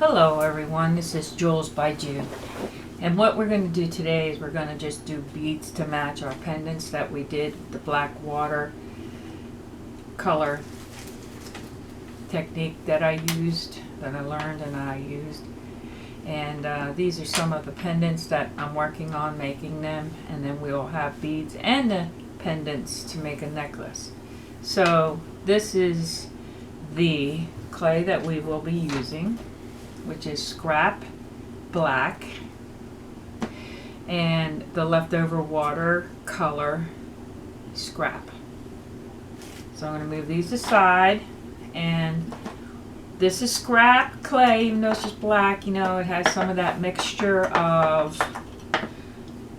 Hello everyone, this is Jules by Jude. And what we're going to do today is we're going to just do beads to match our pendants that we did, the black water color technique that I used, that I learned and I used. And these are some of the pendants that I'm working on making them, and then we'll have beads and the pendants to make a necklace. So this is the clay that we will be using, which is scrap black, and the leftover watercolor scrap. So I'm going to move these aside, and this is scrap clay, even though it's just black, you know, it has some of that mixture of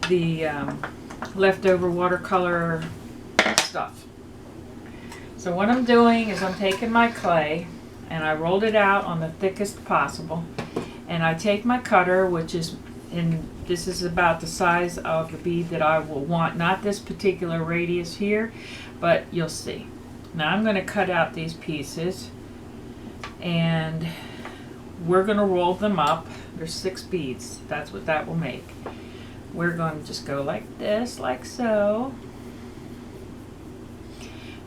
the leftover watercolor stuff. So what I'm doing is I'm taking my clay and I rolled it out on the thickest possible, and I take my cutter, which is this is about the size of the bead that I will want, not this particular radius here, but you'll see. Now I'm going to cut out these pieces and we're going to roll them up. There's 6 beads, that's what that will make. We're going to just go like this, like so.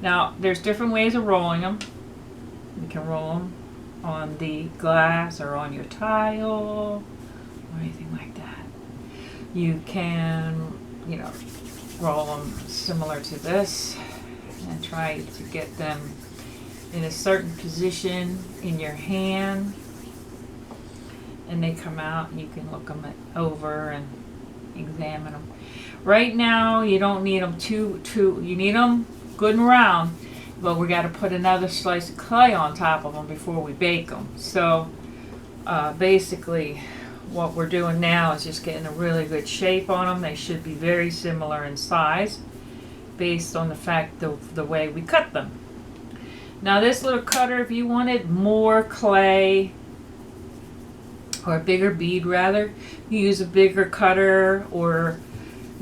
Now there's different ways of rolling them. You can roll them on the glass or on your tile or anything like that. You can, you know, roll them similar to this and try to get them in a certain position in your hand, and they come out and you can look them over and examine them. Right now you don't need them too you need them good and round, but we got to put another slice of clay on top of them before we bake them. So basically what we're doing now is just getting a really good shape on them. They should be very similar in size based on the fact the way we cut them. Now this little cutter, if you wanted more clay or a bigger bead rather, you use a bigger cutter, or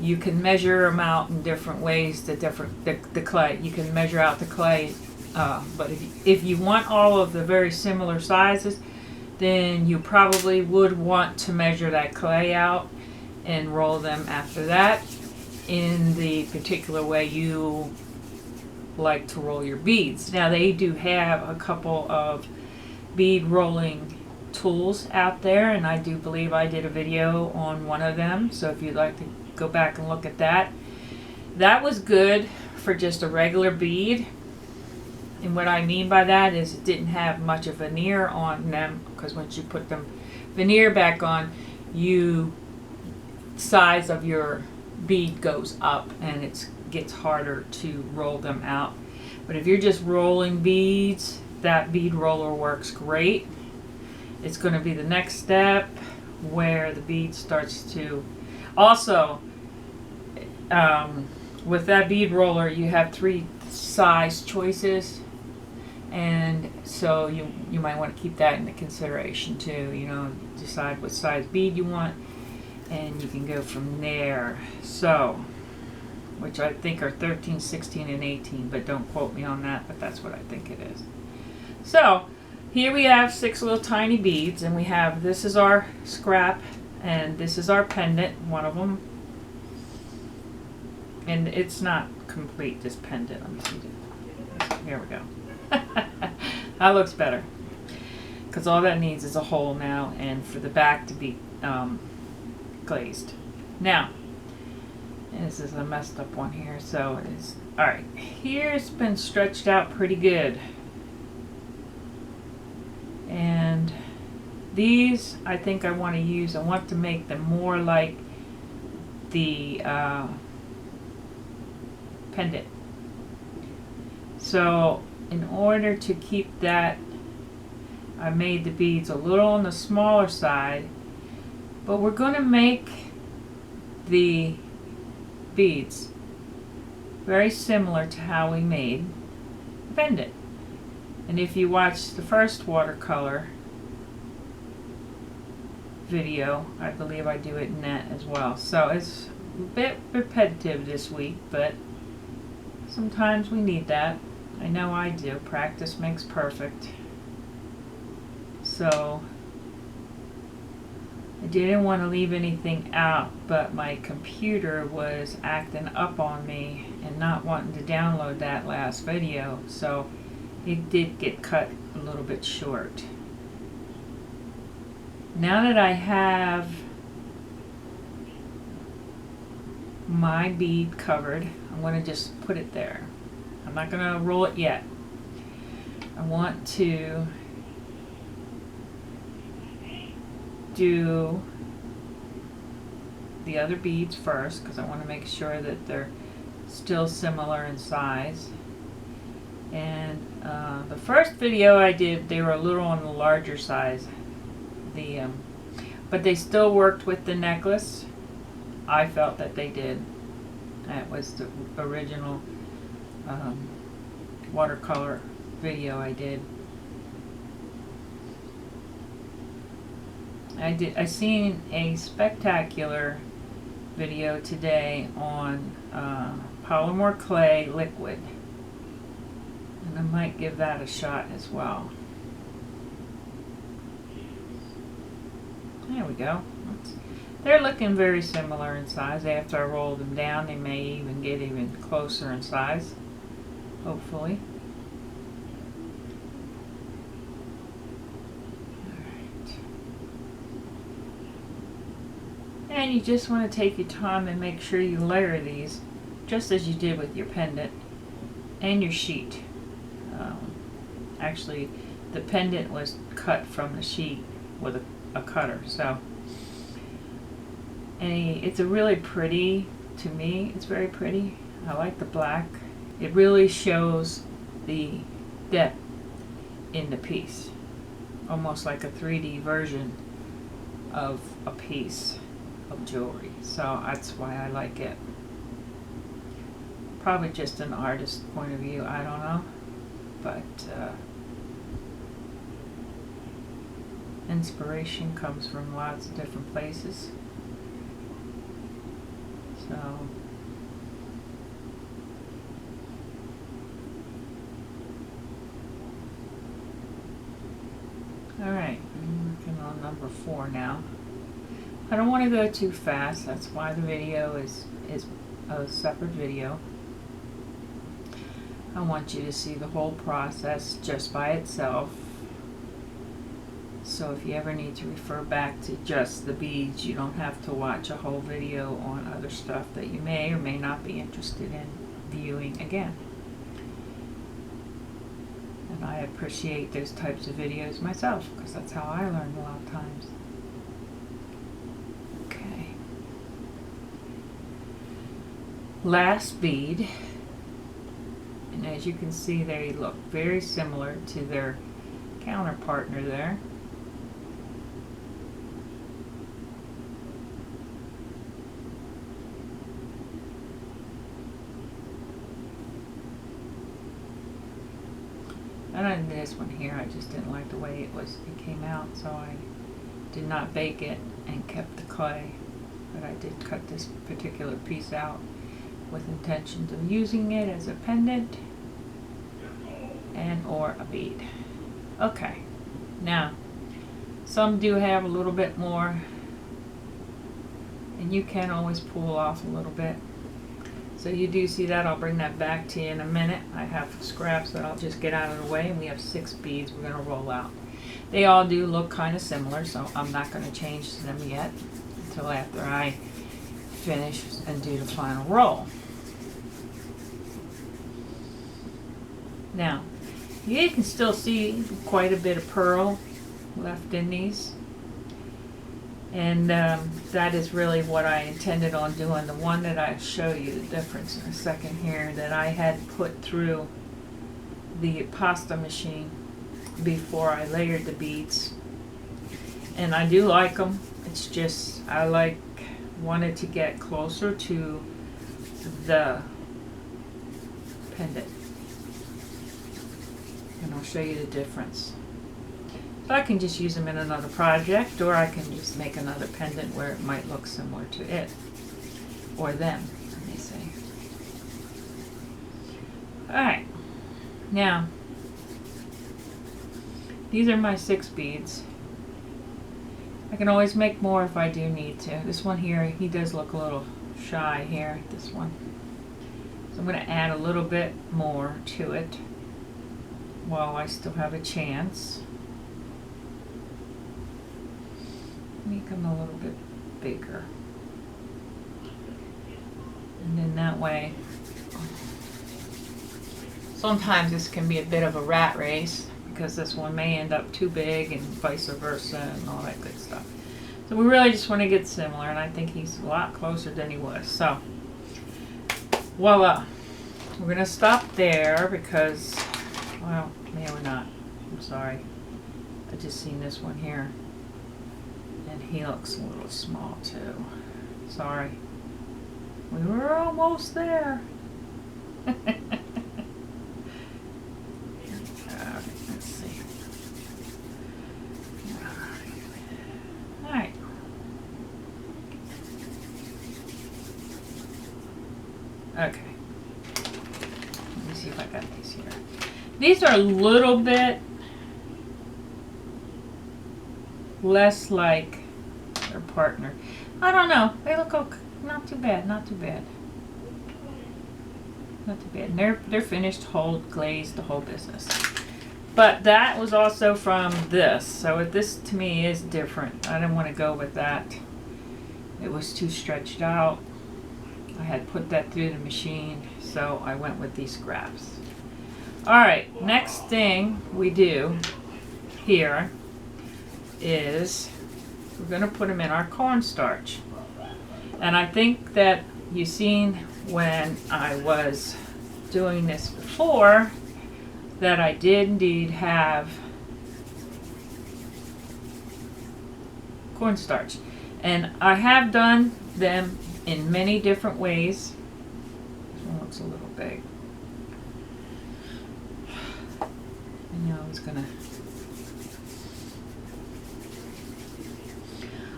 you can measure them out in different ways. The clay, you can measure out the clay, but if you want all of the very similar sizes, then you probably would want to measure that clay out and roll them after that in the particular way you like to roll your beads. Now they do have a couple of bead rolling tools out there, and I do believe I did a video on one of them, so if you'd like to go back and look at that. That was good for just a regular bead, and what I mean by that is it didn't have much of veneer on them, because once you put them veneer back on, size of your bead goes up and it gets harder to roll them out. But if you're just rolling beads, that bead roller works great. It's going to be the next step where the bead starts to also, with that bead roller, you have 3 size choices, and so you might want to keep that into consideration too. You know, decide what size bead you want, and you can go from there. So, which I think are 13, 16, and 18, but don't quote me on that, but that's what I think it is. So here we have 6 little tiny beads, and we have, this is our scrap, and this is our pendant, one of them. And it's not complete, this pendant. Let me see. Here we go. That looks better. Because all that needs is a hole now, and for the back to be glazed. Now, and this is a messed up one here, so it is. Alright, here it's been stretched out pretty good. And these, I think I want to make them more like the pendant. So in order to keep that, I made the beads a little on the smaller side, but we're going to make the beads very similar to how we made the pendant. And if you watch the first watercolor video, I believe I do it in that as well. So it's a bit repetitive this week, but sometimes we need that. I know I do. Practice makes perfect. So I didn't want to leave anything out, but my computer was acting up on me and not wanting to download that last video, so it did get cut a little bit short. Now that I have my bead covered, I'm going to just put it there. I'm not going to roll it yet. I want to do the other beads first because I want to make sure that they're still similar in size. And the first video I did, they were a little on the larger size. But they still worked with the necklace. I felt that they did. That was the original watercolor video I did. I seen a spectacular video today on Polymer clay liquid, and I might give that a shot as well. There we go. They're looking very similar in size. After I roll them down, they may even get even closer in size, hopefully. Alright. And you just want to take your time and make sure you layer these, just as you did with your pendant and your sheet. Actually, the pendant was cut from the sheet with a cutter, so. And it's a really pretty, to me, it's very pretty. I like the black. It really shows the depth in the piece. Almost like a 3D version of a piece of jewelry. So that's why I like it. Probably just an artist's point of view, I don't know. But inspiration comes from lots of different places. So alright, I'm working on number 4 now. I don't want to go too fast, that's why the video is a separate video. I want you to see the whole process just by itself. So if you ever need to refer back to just the beads, you don't have to watch a whole video on other stuff that you may or may not be interested in viewing again. And I appreciate those types of videos myself, because that's how I learn a lot of times. Okay. Last bead. And as you can see, they look very similar to their counterpartner there. And on this one here, I just didn't like the way it came out, so I did not bake it and kept the clay. But I did cut this particular piece out with intentions of using it as a pendant and or a bead. Okay, now some do have a little bit more, and you can always pull off a little bit. So you do see that. I'll bring that back to you in a minute. I have scraps that I'll just get out of the way, and we have 6 beads we're going to roll out. They all do look kind of similar, so I'm not going to change them yet until after I finish and do the final roll. Now, you can still see quite a bit of pearl left in these. And that is really what I intended on doing. The one that I'll show you the difference in a second here, that I had put through the pasta machine before I layered the beads. And I do like them. It's just I wanted to get closer to the pendant. And I'll show you the difference. So I can just use them in another project, or I can just make another pendant where it might look similar to it, or them, let me say. Alright, now, these are my 6 beads. I can always make more if I do need to. This one here, he does look a little shy here, this one. So I'm going to add a little bit more to it while I still have a chance. Make them a little bit bigger. And then that way, sometimes this can be a bit of a rat race because this one may end up too big and vice versa and all that good stuff. So we really just want to get similar, and I think he's a lot closer than he was. So, voila. We're going to stop there because, well, maybe we're not. I'm sorry. I just seen this one here. And he looks a little small too. Sorry. We were almost there. Alright, let's see. Alright. Okay. Let me see if I got these here. These are a little bit less like their partner. I don't know. They look okay. Not too bad. Not too bad. Not too bad. And they're finished, whole, glazed, the whole business. But that was also from this. So this to me is different. I didn't want to go with that. It was too stretched out. I had put that through the machine, so I went with these scraps. Alright, next thing we do here is we're going to put them in our cornstarch. And I think that you've seen when I was doing this before that I did indeed have cornstarch. And I have done them in many different ways. This one looks a little big. I was gonna.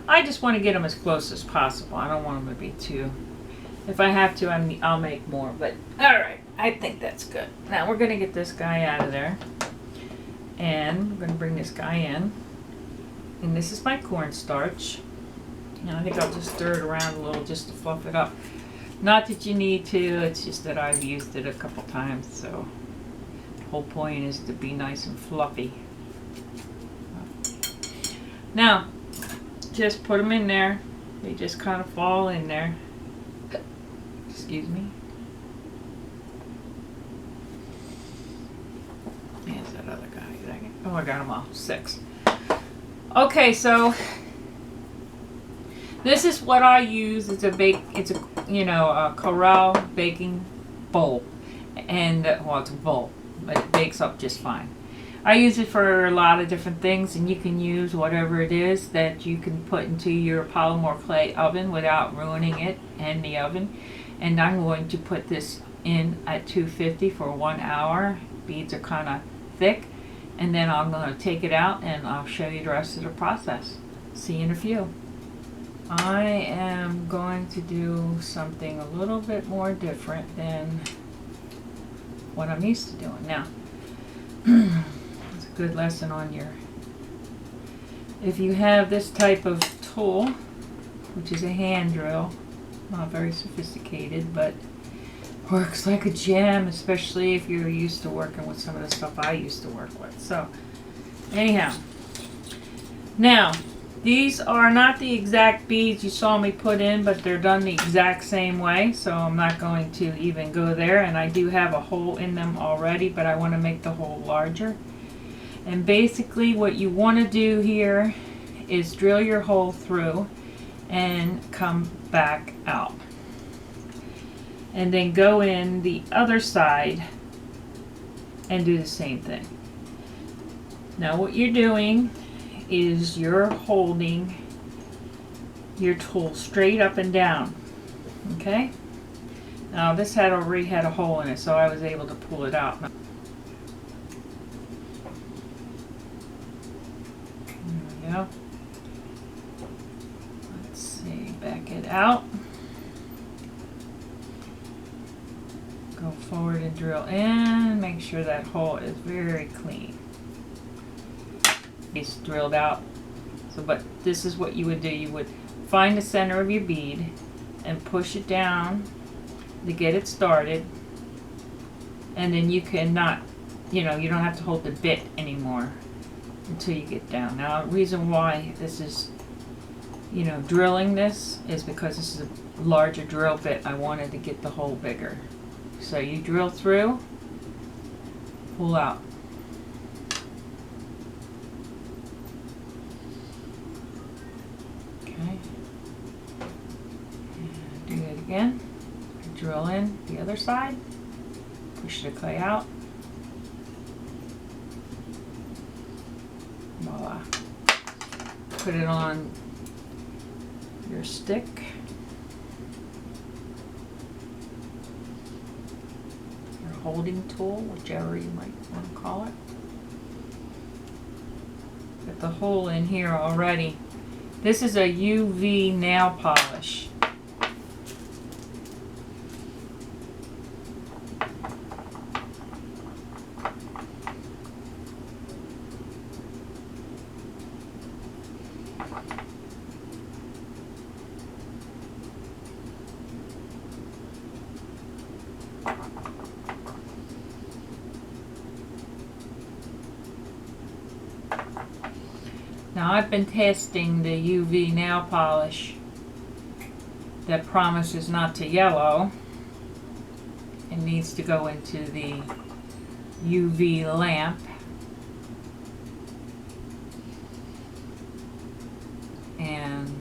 I just want to get them as close as possible. I don't want them to be too. If I have to, I'll make more. But all right, I think that's good. Now we're gonna get this guy out of there, and we're gonna bring this guy in. And this is my cornstarch. And I think I'll just stir it around a little just to fluff it up. Not that you need to. It's just that I've used it a couple times, so. Whole point is to be nice and fluffy. Now, just put them in there. They just kind of fall in there. Excuse me. There's that other guy. Oh, I got them all. 6. Okay, so this is what I use. It's a a Corral baking bowl, and well, it's a bowl. But it bakes up just fine. I use it for a lot of different things, and you can use whatever it is that you can put into your polymer clay oven without ruining it and the oven. And I'm going to put this in at 250 for 1 hour. Beads are kind of thick, and then I'm going to take it out and I'll show you the rest of the process. See you in a few. I am going to do something a little bit more different than what I'm used to doing. Now, it's a good lesson on your, if you have this type of tool, which is a hand drill, not very sophisticated, but works like a gem, especially if you're used to working with some of the stuff I used to work with. So, anyhow, now, these are not the exact beads you saw me put in, but they're done the exact same way, so I'm not going to even go there. And I do have a hole in them already, but I want to make the hole larger. And basically what you want to do here is drill your hole through and come back out. And then go in the other side and do the same thing. Now what you're doing is you're holding your tool straight up and down. Okay? Now this had already had a hole in it, so I was able to pull it out. There we go. Let's see, back it out. Go forward and drill in. Make sure that hole is very clean. It's drilled out, So, but this is what you would do. You would find the center of your bead and push it down to get it started. And then you cannot, you don't have to hold the bit anymore until you get down. Now, the reason why this is, drilling this is because this is a larger drill bit. I wanted to get the hole bigger. So you drill through, pull out. Okay. And do it again. Drill in the other side. Push the clay out. Voila. Put it on your stick. Your holding tool, whichever you might want to call it. Got the hole in here already. This is a UV nail polish. Now I've been testing the UV nail polish that promises not to yellow. It needs to go into the UV lamp. And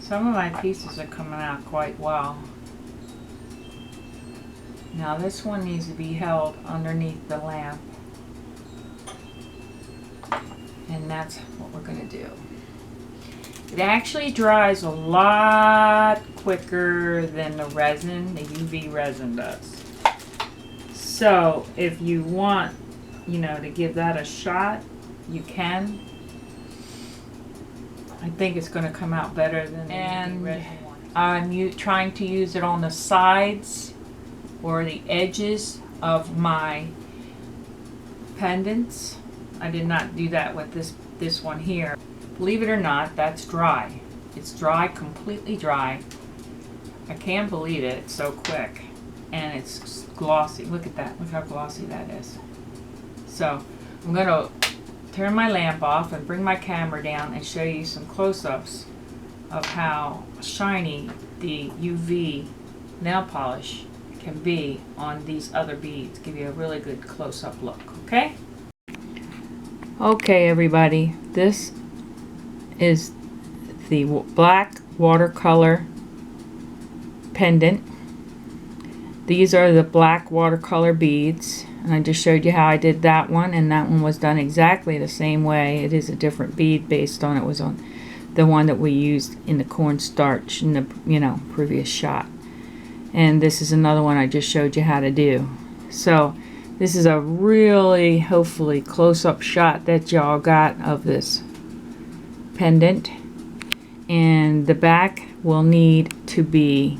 some of my pieces are coming out quite well. Now this one needs to be held underneath the lamp. And that's what we're going to do. It actually dries a lot quicker than the resin, the UV resin does. So if you want, to give that a shot, you can. I think it's going to come out better than the UV resin one. I'm trying to use it on the sides or the edges of my pendants. I did not do that with this one here. Believe it or not, that's dry. It's dry, completely dry. I can't believe it. It's so quick. And it's glossy. Look at that. Look how glossy that is. So I'm going to turn my lamp off and bring my camera down and show you some close-ups of how shiny the UV nail polish can be on these other beads. Give you a really good close-up look. Okay? Okay, everybody, this is the black watercolor pendant. These are the black watercolor beads, and I just showed you how I did that one, and that one was done exactly the same way. It is a different bead based on it was on the one that we used in the cornstarch in the previous shot. And this is another one I just showed you how to do. So this is a really, hopefully, close-up shot that y'all got of this pendant. And the back will need to be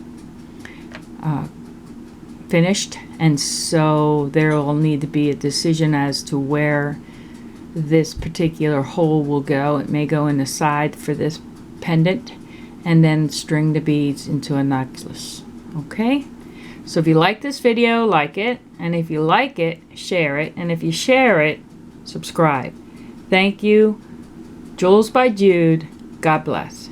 finished. And so there will need to be a decision as to where this particular hole will go. It may go in the side for this pendant. And then string the beads into a necklace. Okay? So if you like this video, like it, and if you like it, share it, and if you share it, subscribe. Thank you. Jules by Jude. God bless.